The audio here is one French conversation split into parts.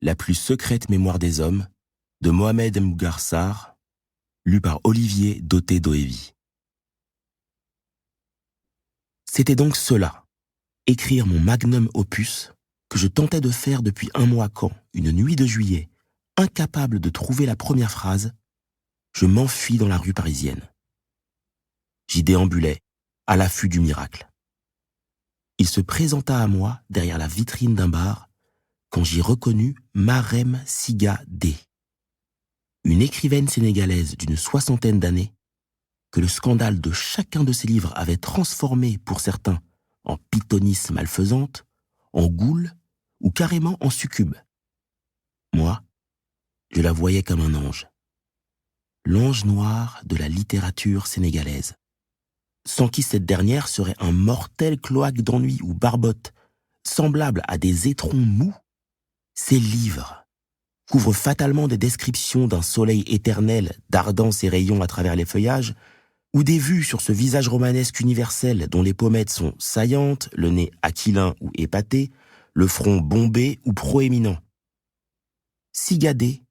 La plus secrète mémoire des hommes, de Mohamed Mbougar Sarr, lu par Olivier Doté-Doévi. C'était donc cela, écrire mon magnum opus, que je tentais de faire depuis un mois quand, une nuit de juillet, incapable de trouver la première phrase, je m'enfuis dans la rue parisienne. J'y déambulais, à l'affût du miracle. Il se présenta à moi derrière la vitrine d'un bar, quand j'y reconnus Marème Siga D, une écrivaine sénégalaise d'une 60aine d'années, que le scandale de chacun de ses livres avait transformée, pour certains, en pythonisse malfaisante, en goule ou carrément en succube. Moi, je la voyais comme un ange. L'ange noir de la littérature sénégalaise, sans qui cette dernière serait un mortel cloaque d'ennui ou barbotte, semblable à des étrons mous. Ces livres couvrent fatalement des descriptions d'un soleil éternel dardant ses rayons à travers les feuillages, ou des vues sur ce visage romanesque universel dont les pommettes sont saillantes, le nez aquilin ou épaté, le front bombé ou proéminent. Siga D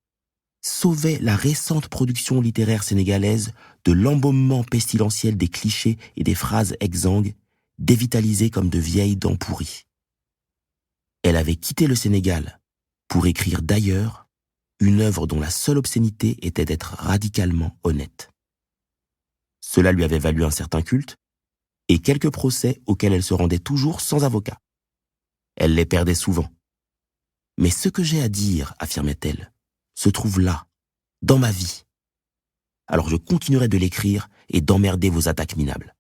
sauvait la récente production littéraire sénégalaise de l'embaumement pestilentiel des clichés et des phrases exsangues, dévitalisées comme de vieilles dents pourries. Elle avait quitté le Sénégal pour écrire d'ailleurs une œuvre dont la seule obscénité était d'être radicalement honnête. Cela lui avait valu un certain culte et quelques procès auxquels elle se rendait toujours sans avocat. Elle les perdait souvent. Mais ce que j'ai à dire, affirmait-elle, se trouve là, dans ma vie. Alors je continuerai de l'écrire et d'emmerder vos attaques minables.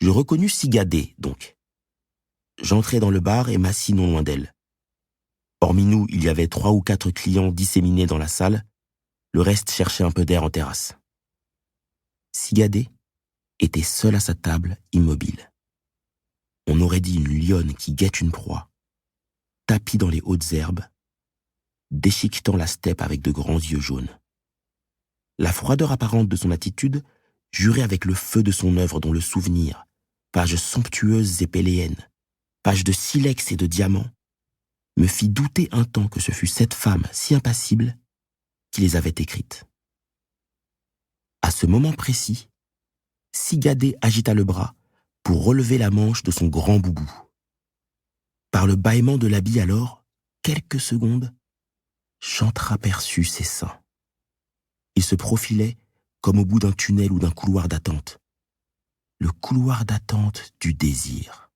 Je reconnus Siga D, donc. J'entrai dans le bar et m'assis non loin d'elle. Hormis nous, il y avait 3 ou 4 clients disséminés dans la salle, le reste cherchait un peu d'air en terrasse. Siga D était seule à sa table, immobile. On aurait dit une lionne qui guette une proie, tapie dans les hautes herbes, déchiquetant la steppe avec de grands yeux jaunes. La froideur apparente de son attitude jurait avec le feu de son œuvre dont le souvenir, pages somptueuses et péléennes, pages de silex et de diamants, me fit douter un temps que ce fût cette femme si impassible qui les avait écrites. À ce moment précis, Siga D agita le bras pour relever la manche de son grand boubou. Par le bâillement de l'habit alors, quelques secondes, j'entreaperçus ses seins. Ils se profilaient comme au bout d'un tunnel ou d'un couloir d'attente. Le couloir d'attente du désir.